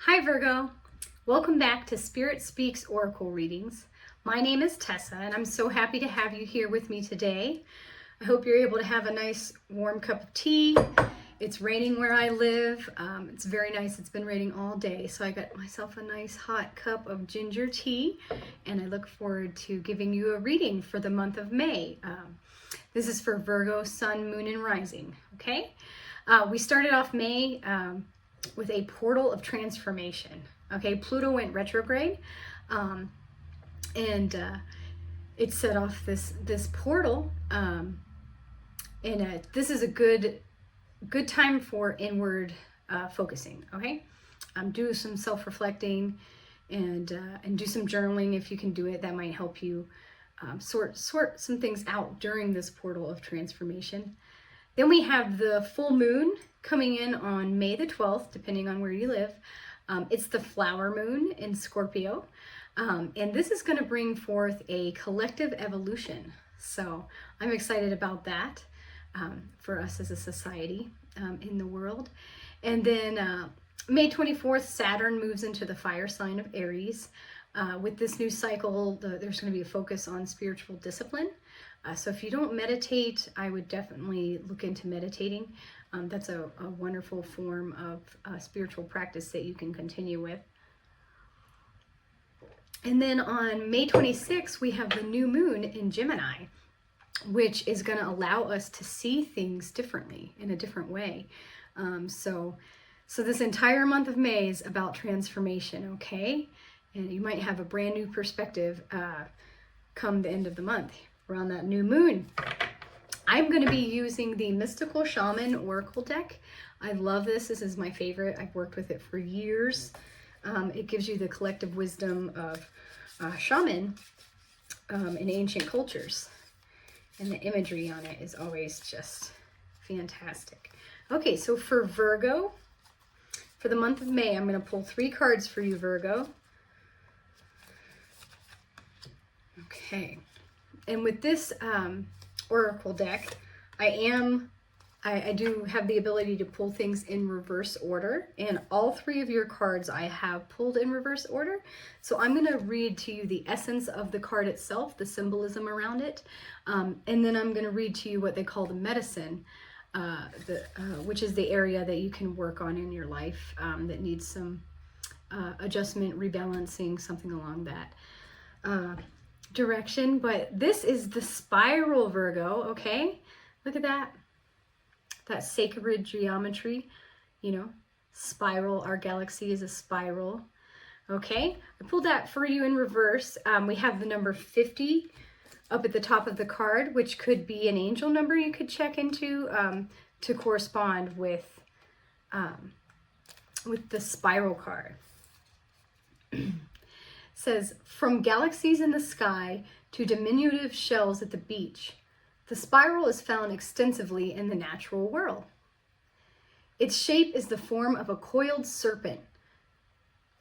Hi Virgo, welcome back to Spirit Speaks Oracle Readings. My name is Tessa and I'm so happy to have you here with me today. I hope you're able to have a nice warm cup of tea. It's raining where I live. It's very nice. It's been raining all day, so I got myself a nice hot cup of ginger tea and I look forward to giving you a reading for the month of May. This is for Virgo, Sun, Moon, and Rising, okay? We started off May with a portal of transformation. Okay, Pluto went retrograde, and it set off this portal, and this is a good time for inward focusing. Okay, do some self-reflecting and do some journaling if you can do it. That might help you sort some things out during this portal of transformation. Then we have the full moon coming in on May the 12th, depending on where you live. It's the flower moon in Scorpio. And this is going to bring forth a collective evolution. So I'm excited about that for us as a society in the world. And then May 24th, Saturn moves into the fire sign of Aries. With this new cycle, there's going to be a focus on spiritual discipline. So if you don't meditate, I would definitely look into meditating. That's a wonderful form of spiritual practice that you can continue with. And then on May 26th, we have the new moon in Gemini, which is going to allow us to see things differently, in a different way. So this entire month of May is about transformation, okay? And you might have a brand new perspective come the end of the month, around that new moon. I'm going to be using the Mystical Shaman Oracle deck. I love this. This is my favorite. I've worked with it for years. It gives you the collective wisdom of shaman in ancient cultures. And the imagery on it is always just fantastic. Okay, so for Virgo, for the month of May, I'm going to pull 3 cards for you, Virgo. Okay. And with this oracle deck, I do have the ability to pull things in reverse order, and all 3 of your cards I have pulled in reverse order. So I'm going to read to you the essence of the card itself, the symbolism around it, and then I'm going to read to you what they call the medicine, which is the area that you can work on in your life that needs some adjustment, rebalancing, something along that direction. But this is the spiral, Virgo. Okay, look at that sacred geometry, you know, spiral. Our galaxy is a spiral. Okay, I pulled that for you in reverse. We have the number 50 up at the top of the card, which could be an angel number you could check into to correspond with the spiral card. Says, from galaxies in the sky to diminutive shells at the beach, the spiral is found extensively in the natural world. Its shape is the form of a coiled serpent.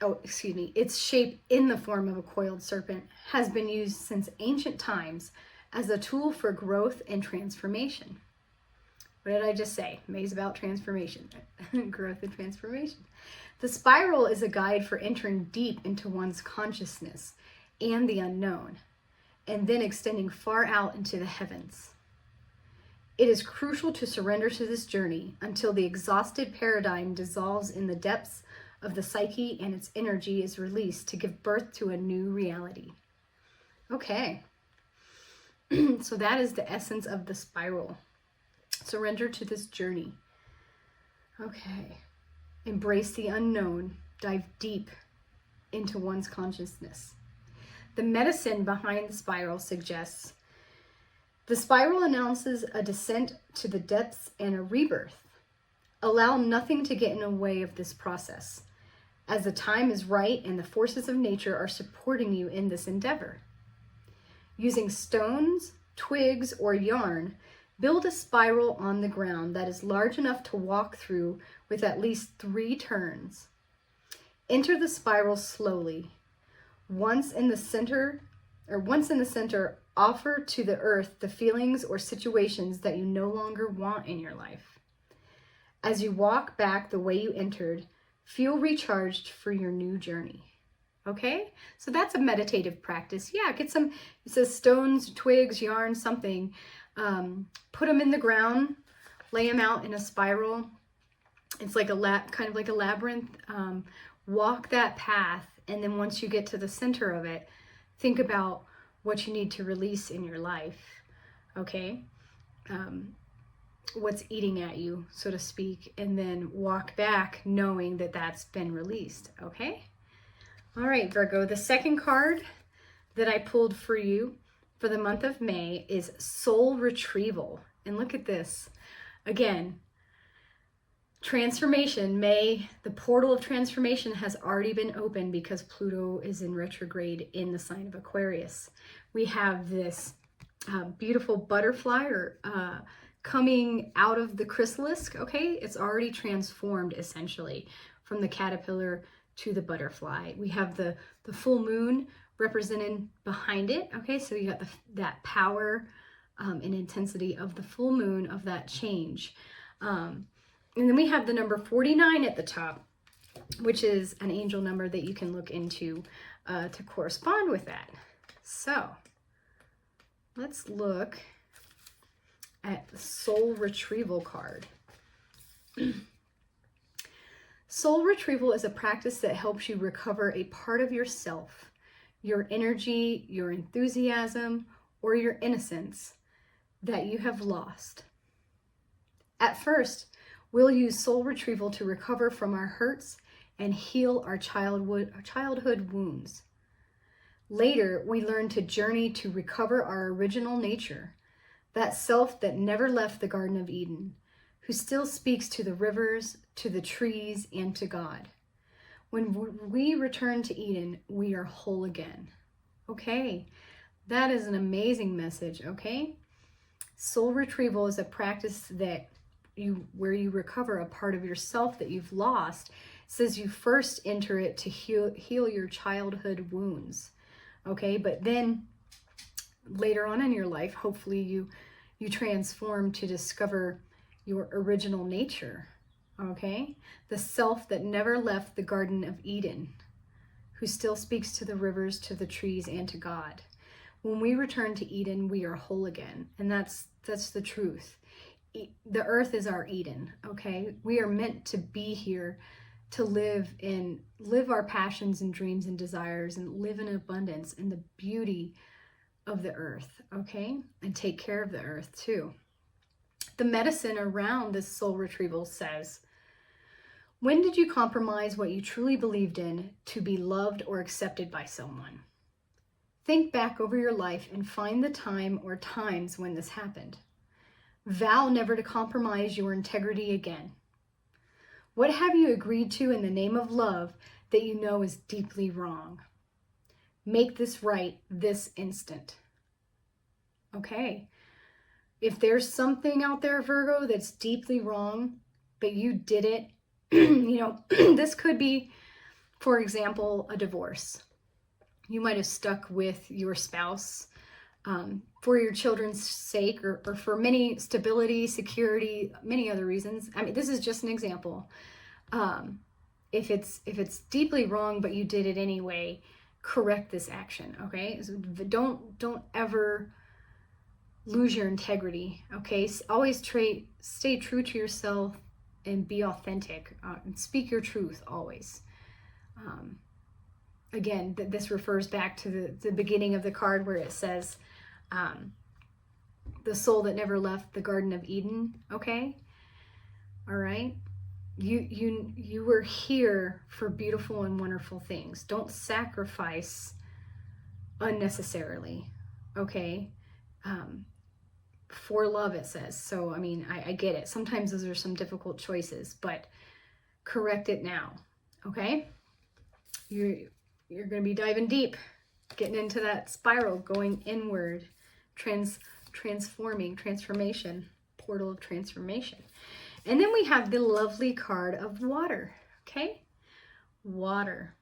Its shape in the form of a coiled serpent has been used since ancient times as a tool for growth and transformation. What did I just say? May's about transformation, growth and transformation. The spiral is a guide for entering deep into one's consciousness and the unknown, and then extending far out into the heavens. It is crucial to surrender to this journey until the exhausted paradigm dissolves in the depths of the psyche and its energy is released to give birth to a new reality. Okay, so that is the essence of the spiral. Surrender to this journey. Okay. Embrace the unknown. Dive deep into one's consciousness. The medicine behind the spiral suggests the spiral announces a descent to the depths and a rebirth. Allow nothing to get in the way of this process, as the time is right and the forces of nature are supporting you in this endeavor. Using stones, twigs, or yarn, build a spiral on the ground that is large enough to walk through with at least 3 turns. Enter the spiral slowly. Once in the center, offer to the earth the feelings or situations that you no longer want in your life. As you walk back the way you entered, Feel recharged for your new journey. Okay, so that's a meditative practice. Yeah, get some, it says stones, twigs, yarn, something. Put them in the ground, lay them out in a spiral. It's like kind of like a labyrinth. Walk that path, and then once you get to the center of it, think about what you need to release in your life. Okay, what's eating at you, so to speak, and then walk back knowing that that's been released. Okay. All right, Virgo, the second card that I pulled for you for the month of May is Soul Retrieval. And look at this. Again, transformation. May, the portal of transformation has already been opened because Pluto is in retrograde in the sign of Aquarius. We have this beautiful butterfly coming out of the chrysalis, okay? It's already transformed essentially from the caterpillar to the butterfly. We have the full moon represented behind it, okay? So you got that power and intensity of the full moon, of that change. And then we have the number 49 at the top, which is an angel number that you can look into to correspond with that. So let's look at the Soul Retrieval card. Soul retrieval is a practice that helps you recover a part of yourself, your energy, your enthusiasm, or your innocence that you have lost. At first, we'll use soul retrieval to recover from our hurts and heal our childhood wounds. Later, we learn to journey to recover our original nature, that self that never left the Garden of Eden, who still speaks to the rivers, to the trees, and to God. When we return to Eden, we are whole again. Okay, that is an amazing message, okay? Soul retrieval is a practice where you recover a part of yourself that you've lost. It says you first enter it to heal your childhood wounds, okay? But then later on in your life, hopefully you transform to discover your original nature, okay? The self that never left the Garden of Eden, who still speaks to the rivers, to the trees, and to God. When we return to Eden, we are whole again, and that's the truth. The earth is our Eden, okay? We are meant to be here to live our passions and dreams and desires and live in abundance and the beauty of the earth, okay? And take care of the earth too. The medicine around this soul retrieval says, when did you compromise what you truly believed in to be loved or accepted by someone? Think back over your life and find the time or times when this happened. Vow never to compromise your integrity again. What have you agreed to in the name of love that you know is deeply wrong? Make this right this instant. Okay. If there's something out there, Virgo, that's deeply wrong, but you did it, this could be, for example, a divorce. You might have stuck with your spouse for your children's sake or for many stability, security, many other reasons. I mean, this is just an example. If it's deeply wrong, but you did it anyway, correct this action, okay? So don't ever lose your integrity, okay? Always stay true to yourself and be authentic and speak your truth always. Again, this refers back to the beginning of the card where it says the soul that never left the Garden of Eden, okay? All right? You were here for beautiful and wonderful things. Don't sacrifice unnecessarily, okay? For love, it says. So, I mean, I get it. Sometimes those are some difficult choices, but correct it now, okay? You're going to be diving deep, getting into that spiral, going inward, transformation, portal of transformation. And then we have the lovely card of water, okay? Water.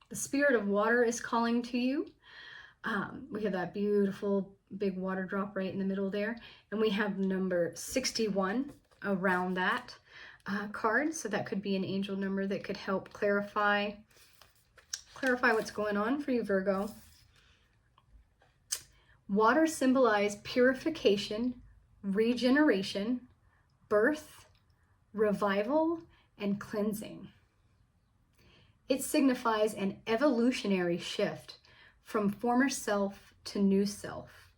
The spirit of water is calling to you. We have that beautiful big water drop right in the middle there. And we have number 61 around that. card. So that could be an angel number that could help clarify what's going on for you, Virgo. Water symbolizes purification, regeneration, birth, revival, and cleansing. It signifies an evolutionary shift from former self to new self.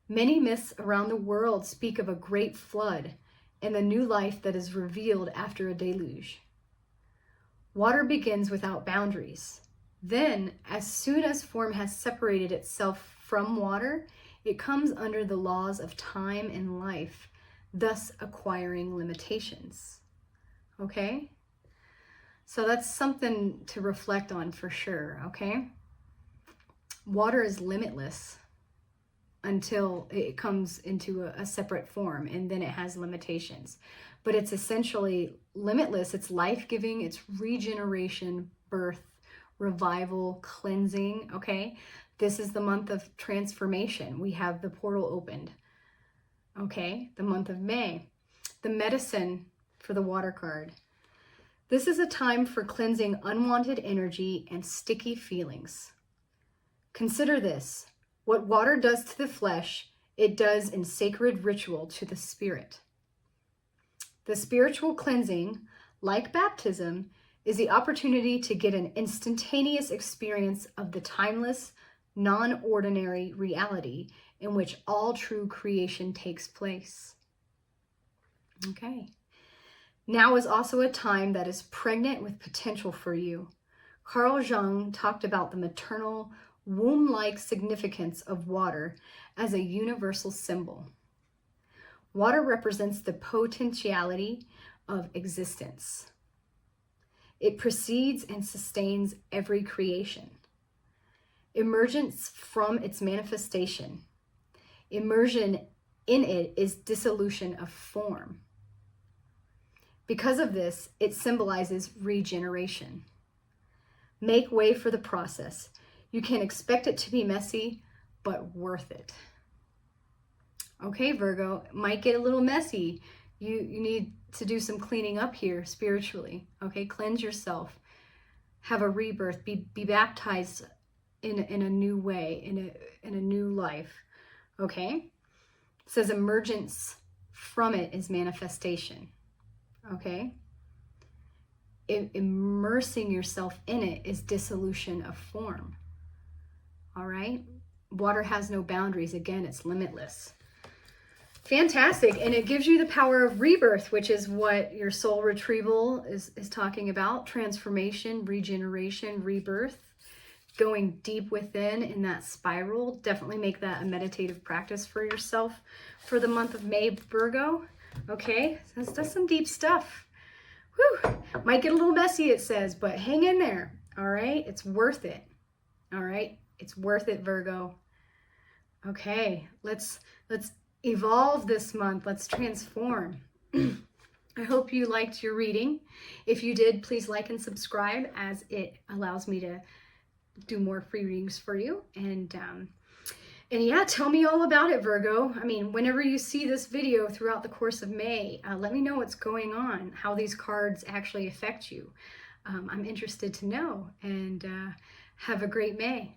Many myths around the world speak of a great flood and the new life that is revealed after a deluge. Water begins without boundaries. Then, as soon as form has separated itself from water, it comes under the laws of time and life, thus acquiring limitations. Okay? So that's something to reflect on for sure, okay? Water is limitless until it comes into a separate form, and then it has limitations. But it's essentially limitless. It's life-giving, it's regeneration, birth, revival, cleansing, okay? This is the month of transformation. We have the portal opened, okay? The month of May. The medicine for the water card. This is a time for cleansing unwanted energy and sticky feelings. Consider this. What water does to the flesh, it does in sacred ritual to the spirit. The spiritual cleansing, like baptism, is the opportunity to get an instantaneous experience of the timeless, non-ordinary reality in which all true creation takes place. Okay. Now is also a time that is pregnant with potential for you. Carl Jung talked about the maternal, womb-like significance of water as a universal symbol. Water represents the potentiality of existence. It precedes and sustains every creation. Emergence from its manifestation. Immersion in it is dissolution of form. Because of this, it symbolizes regeneration. Make way for the process. You can expect it to be messy, but worth it. Okay, Virgo, it might get a little messy. You need to do some cleaning up here spiritually. Okay, cleanse yourself. Have a rebirth. Be baptized in a new way, in a new life. Okay? It says emergence from it is manifestation. Okay? Immersing yourself in it is dissolution of form. All right? Water has no boundaries. Again, it's limitless. Fantastic. And it gives you the power of rebirth, which is what your soul retrieval is talking about. Transformation, regeneration, rebirth. Going deep within in that spiral. Definitely make that a meditative practice for yourself for the month of May, Virgo. Okay? That's some deep stuff. Whew. Might get a little messy, it says, but hang in there. All right? It's worth it. All right? It's worth it, Virgo. Okay, let's evolve this month. Let's transform. I hope you liked your reading. If you did, please like and subscribe, as it allows me to do more free readings for you. And yeah, tell me all about it, Virgo. I mean, whenever you see this video throughout the course of May, let me know what's going on, how these cards actually affect you. I'm interested to know. And have a great May.